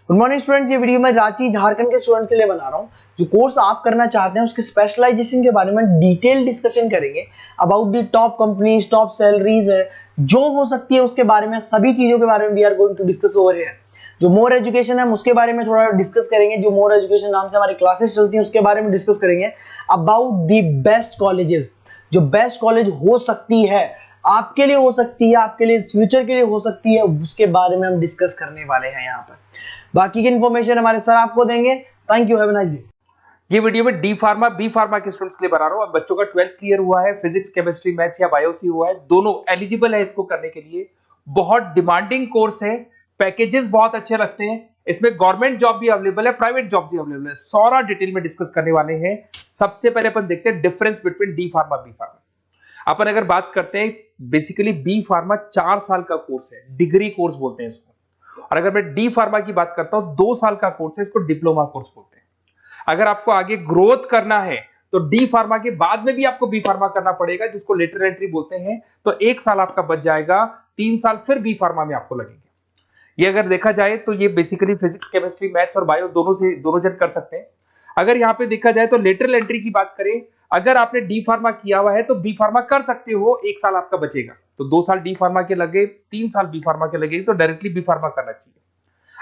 Good morning students, ये video मैं रांची झारखंड के स्टूडेंट्स के लिए बना रहा हूँ। जो कोर्स आप करना चाहते हैं उसके स्पेशलाइजेशन के बारे में डिटेल डिस्कशन करेंगे। About the top companies, top salaries है, जॉब हो सकती है उसके बारे में, सभी चीजों के बारे में we are going to discuss over here. जो मोर एजुकेशन है उसके बारे में थोड़ा डिस्कस करेंगे। जो मोर एजुकेशन नाम से हमारी क्लासेस चलती हैं उसके बारे में डिस्कस करेंगे। अबाउट दी बेस्ट कॉलेजेस, जो बेस्ट कॉलेज हो सकती है, आपके लिए हो सकती है, आपके लिए फ्यूचर के लिए हो सकती है, उसके बारे में हम डिस्कस करने वाले हैं यहाँ पर। बाकी की इन्फॉर्मेशन हमारे सर आपको देंगे। Thank you, have a nice day. ये वीडियो में डी फार्मा बी फार्मा के स्टूडेंट्स के लिए बना रहा हूं। अब बच्चों का 12th क्लियर हुआ है, फिजिक्स केमिस्ट्री मैथ्स या बायो सी हुआ है, दोनों एलिजिबल है इसको करने के लिए। बहुत डिमांडिंग कोर्स है, पैकेजेस बहुत अच्छे लगते हैं। इसमें गवर्नमेंट जॉब भी अवेलेबल है, प्राइवेट जॉब भी अवेलेबल है। सारा डिटेल में डिस्कस करने वाले हैं। सबसे पहले अपन देखते हैं difference between D pharma B pharma. अपन अगर बात करते हैं, बेसिकली बी फार्मा 4 साल का कोर्स है, डिग्री कोर्स बोलते हैं इसको। और अगर मैं डी फार्मा की बात करता हूं, 2 साल का कोर्स है, इसको डिप्लोमा कोर्स बोलते हैं। अगर आपको आगे ग्रोथ करना है तो डी फार्मा के बाद में भी आपको बी फार्मा करना पड़ेगा, जिसको लेटर एंट्री बोलते हैं। तो 1 साल आपका बच जाएगा, 3 साल फिर बी फार्मा में आपको लगेंगे। ये अगर देखा जाए तो ये बेसिकली फिजिक्स केमिस्ट्री मैथ्स और बायो दोनों जन कर सकते हैं। अगर यहां पे देखा जाए तो लेटरल एंट्री की बात करें, अगर आपने डी फार्मा किया हुआ है तो बी फार्मा कर सकते हो, 1 साल आपका बचेगा। तो 2 साल डी फार्मा के लगे, 3 साल बी फार्मा के लगे, तो डायरेक्टली बी फार्मा करना चाहिए।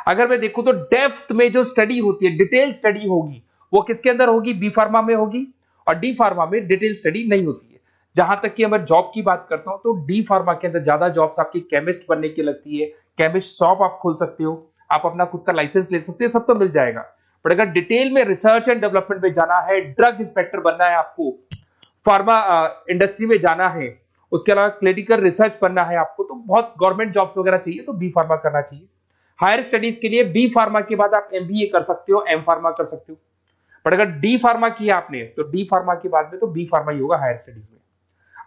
अगर मैं देखूं तो डेप्थ में जो स्टडी होती है, डिटेल स्टडी होगी, वो किसके अंदर होगी? बी फार्मा में होगी। और डी फार्मा में डिटेल स्टडी नहीं होती है। जहां तक कि मैं जॉब की बात करता हूं तो डी फार्मा के अंदर ज्यादा जॉब्स आपकी केमिस्ट बनने की लगती है। केमिस्ट शॉप आप खोल सकते हो, आप अपना खुद का लाइसेंस ले सकते हो, सब तो मिल जाएगा। पर अगर डिटेल में रिसर्च एंड डेवलपमेंट में जाना है, ड्रग इंस्पेक्टर बनना है आपको, फार्मा इंडस्ट्री में जाना है, उसके अलावा क्लिनिकल रिसर्च बनना है आपको, तो बहुत गवर्नमेंट जॉब्स वगैरह चाहिए, तो बी फार्मा करना चाहिए। हायर स्टडीज के लिए बी फार्मा के बाद आप एमबीए कर सकते हो, एम फार्मा कर सकते हो। पर अगर डी फार्मा किया आपने तो डी फार्मा के बाद में तो बी फार्मा ही होगा हायर स्टडीज में।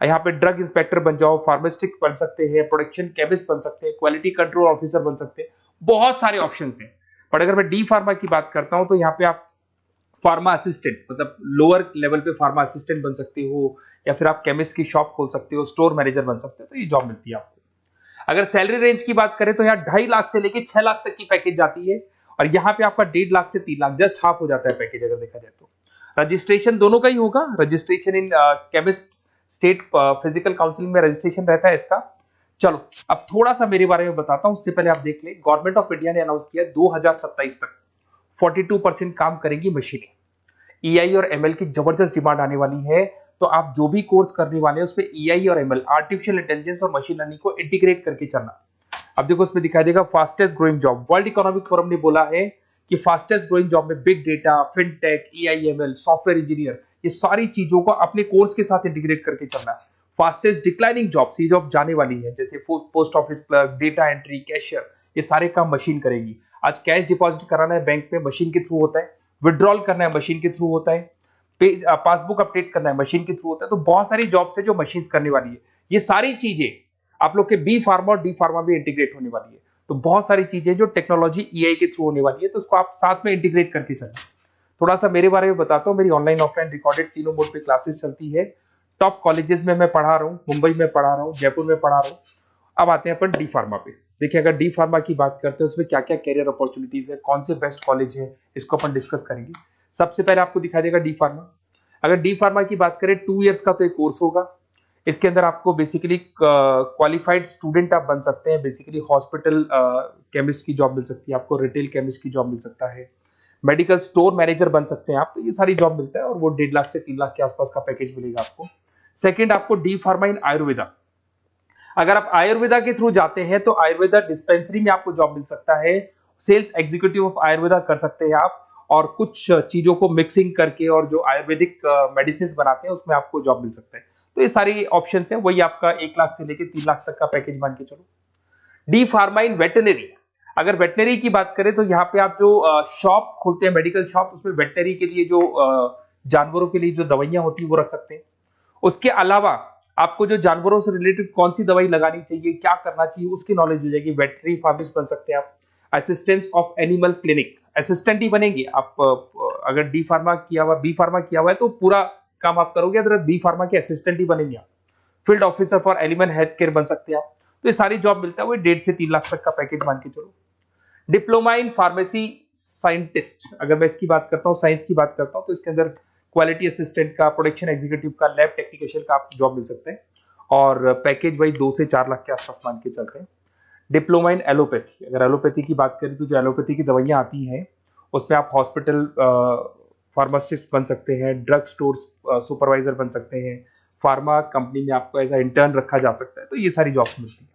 यहाँ पे ड्रग इंस्पेक्टर बन जाओ, फार्मास्टिक बन सकते हैं, प्रोडक्शन केमिस्ट बन सकते हैं, क्वालिटी कंट्रोल ऑफिसर बन सकते हैं, बहुत सारे ऑप्शन हैं। पर अगर मैं डी फार्मा की बात करता हूं तो यहाँ पे आप फार्मा असिस्टेंट, मतलब लोअर लेवल पे फार्मा असिस्टेंट बन सकते हो, या फिर आप केमिस्ट की शॉप खोल सकते हो, स्टोर मैनेजर बन सकते हो, तो ये जॉब मिलती है आपको। अगर सैलरी रेंज की बात करें तो यहाँ 2.5 लाख से लेके 6 लाख तक की पैकेज जाती है। और यहाँ पे आपका 1.5 लाख से 3 लाख, जस्ट हाफ हो जाता है पैकेज अगर देखा जाए तो। रजिस्ट्रेशन दोनों का ही होगा। Registration in chemist state physical council में रजिस्ट्रेशन रहता है इसका। चलो अब थोड़ा सा मेरे बारे में बताता हूं, उससे पहले आप देख ले, गवर्नमेंट ऑफ इंडिया ने अनाउंस किया 2027 तक 42% काम करेंगी मशीनें। ईआई और एमएल की जबरदस्त डिमांड आने वाली है। तो आप जो भी कोर्स करने वाले हैं उस पे ईआई और एमएल, आर्टिफिशियल इंटेलिजेंस और मशीन लर्निंग को इंटीग्रेट करके चलना। अब देखो उसमें दिखाई देगा fastest growing job. World economic forum ने बोला है कि फास्टेस्ट ग्रोइंग जॉब में big data, fintech, EI, ML, software engineer, ये सारी चीजों को अपने कोर्स के साथ इंटीग्रेट करके चलना। फास्टेस्ट डिक्लाइनिंग जॉब्स, ये जॉब जाने वाली है, जैसे post office clerk, data entry, cashier, ये सारे काम मशीन करेगी। आज कैश डिपॉजिट कराना है बैंक में, मशीन के थ्रू होता है। विड्रॉल करना है, मशीन के थ्रू होता है। पासबुक अपडेट करना है, मशीन के थ्रू होता है। तो बहुत सारी जॉब्स है जो मशीन करने वाली है। ये सारी चीजें आप लोग के बी फार्मा और डी फार्मा भी इंटीग्रेट होने वाली है। तो बहुत सारी चीजें जो टेक्नोलॉजी ईआई के थ्रू होने वाली है, तो उसको आप साथ में इंटीग्रेट करके चलें। थोड़ा सा मेरे बारे में बताता हूँ। मेरी ऑनलाइन ऑफलाइन रिकॉर्डेड तीनों मोड पे क्लासेस चलती है। टॉप कॉलेजेस में मैं पढ़ा रहा हूँ, मुंबई में पढ़ा रहा हूँ, जयपुर में पढ़ा रहा हूँ। अब आते हैं अपन डी फार्मा पे। देखिए अगर डी फार्मा की बात करते हैं उसमें क्या क्या कैरियर अपॉर्चुनिटीज है, कौन से बेस्ट कॉलेज है, इसको अपन डिस्कस करेंगे। सबसे पहले आपको दिखाई देगा डी फार्मा। अगर डी फार्मा की बात करें 2 इयर्स का तो एक कोर्स होगा। इसके अंदर आपको बेसिकली क्वालिफाइड स्टूडेंट आप बन सकते हैं। बेसिकली हॉस्पिटल केमिस्ट की जॉब मिल सकती है आपको, रिटेल केमिस्ट की जॉब मिल सकता है, मेडिकल स्टोर मैनेजर बन सकते हैं आप। तो ये सारी जॉब मिलता है और वो 1.5 लाख से 3 लाख के आसपास का पैकेज मिलेगा आपको। सेकंड, आपको डी फार्मा इन आयुर्वेदा। अगर आप आयुर्वेदा के थ्रू जाते हैं तो आयुर्वेदा डिस्पेंसरी में आपको जॉब मिल सकता है। सेल्स एग्जीक्यूटिव ऑफ आयुर्वेदा कर सकते हैं आप, और कुछ चीजों को मिक्सिंग करके और जो आयुर्वेदिक मेडिसिन बनाते हैं उसमें आपको जॉब मिल सकता है। तो ये सारी ऑप्शंस है, वही आपका 1 लाख से लेके 3 लाख तक का पैकेज मान के चलो। डी फार्मा इन वेटनरी। अगर वेटनरी की बात करें तो यहाँ पे आप जो शॉप खोलते हैं, मेडिकल शॉप, उसमें वेटनरी के लिए जो जानवरों के लिए जो दवाइयां होती है वो रख सकते हैं। उसके अलावा आपको जो जानवरों से रिलेटेड कौन सी दवाई लगानी चाहिए, क्या करना चाहिए, उसकी नॉलेज हो जाएगी। वेटनरी फार्मासिस्ट बन सकते हैं आप। Assistants of animal clinic, assistant ही बनेंगे आप। अगर डी फार्मा किया हुआ, बी फार्मा किया हुआ है तो पूरा काम आप करोगे, अगर बी फार्मा के असिस्टेंट ही बनेंगे आप। Field officer for animal health care बन सकते हैं आप। तो ये सारी जॉब मिलता है, वो 1.5 से 3 लाख तक का पैकेज मान के चलो। डिप्लोमा इन फार्मेसी साइंटिस्ट, अगर मैं इसकी बात करता हूँ, साइंस की बात करता हूँ, तो इसके अंदर क्वालिटी असिस्टेंट का, प्रोडक्शन एग्जीक्यूटिव का, लैब टेक्निशियन का आपको जॉब मिल सकते हैं और पैकेज वही 2 से 4 लाख के आसपास मान के चलते हैं। डिप्लोमा इन एलोपैथी, अगर एलोपैथी की बात करें तो जो एलोपैथी की दवाइयां आती हैं उसमें आप हॉस्पिटल फार्मासिस्ट बन सकते हैं, ड्रग स्टोर सुपरवाइजर बन सकते हैं, फार्मा कंपनी में आपको एज इंटर्न रखा जा सकता है, तो ये सारी जॉब्स मिलती है।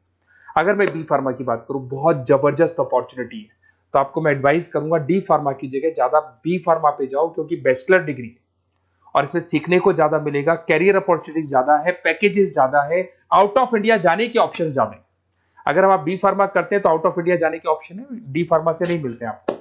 अगर मैं बी फार्मा की बात करूं, बहुत जबरदस्त अपॉर्चुनिटी है, तो आपको मैं एडवाइस करूंगा डी फार्मा की जगह ज्यादा बी फार्मा पे जाओ, क्योंकि बैचलर डिग्री है और इसमें सीखने को ज्यादा मिलेगा, कैरियर अपॉर्चुनिटीज ज्यादा है, पैकेजेस ज्यादा है, आउट ऑफ इंडिया जाने के ऑप्शन ज्यादा है। अगर हम आप बी फार्मा करते हैं तो आउट ऑफ इंडिया जाने के ऑप्शन है, डी फार्मा से नहीं मिलते आपको।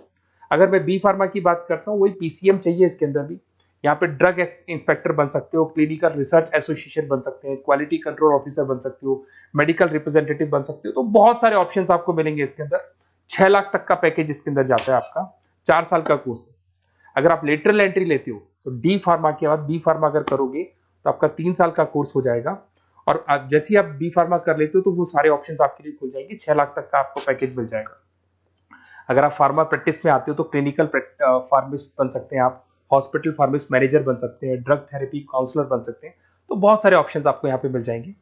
अगर मैं बी फार्मा की बात करता हूँ, वही पीसीएम चाहिए इसके अंदर भी, यहाँ पे ड्रग इंस्पेक्टर बन सकते हो, क्लिनिकल रिसर्च एसोसिएशन बन सकते हैं, क्वालिटी कंट्रोल ऑफिसर बन सकते हो, मेडिकल रिप्रेजेंटेटिव बन सकते हो, तो बहुत सारे ऑप्शंस आपको मिलेंगे इसके अंदर। 6 लाख तक का पैकेज इसके अंदर जाता है आपका, 4 साल का कोर्स है। अगर आप लेटरल एंट्री लेते हो तो डी फार्मा के बाद बी फार्मा अगर करोगे तो आपका 3 साल का कोर्स हो जाएगा, और जैसे ही आप बी फार्मा कर लेते हो तो वो सारे ऑप्शंस आपके लिए खुल जाएंगे, 6 लाख तक का आपको पैकेज मिल जाएगा। अगर आप फार्मा प्रैक्टिस में आते हो तो क्लिनिकल फार्मिस्ट बन सकते हैं आप, हॉस्पिटल फार्मिस्ट मैनेजर बन सकते हैं, ड्रग थेरेपी काउंसलर बन सकते हैं, तो बहुत सारे ऑप्शंस आपको यहाँ पे मिल जाएंगे।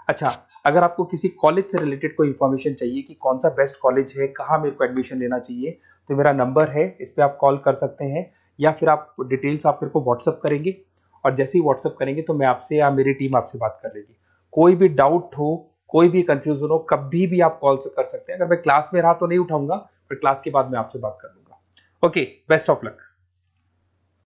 अच्छा, अगर आपको किसी कॉलेज से रिलेटेड कोई इंफॉर्मेशन चाहिए कि कौन सा बेस्ट कॉलेज है, कहाँ मेरे को एडमिशन लेना चाहिए, तो मेरा नंबर है, इस पर आप कॉल कर सकते हैं, या फिर आप डिटेल्स आप मेरे को व्हाट्सअप करेंगे, और जैसे ही व्हाट्सअप करेंगे तो मैं आपसे या मेरी टीम आपसे बात कर लेगी। कोई भी डाउट हो, कोई भी कंफ्यूजन हो, कभी भी आप कॉल कर सकते हैं। अगर मैं क्लास में रहा तो नहीं उठाऊंगा, फिर क्लास के बाद मैं आपसे बात कर लूंगा। Okay, best of luck.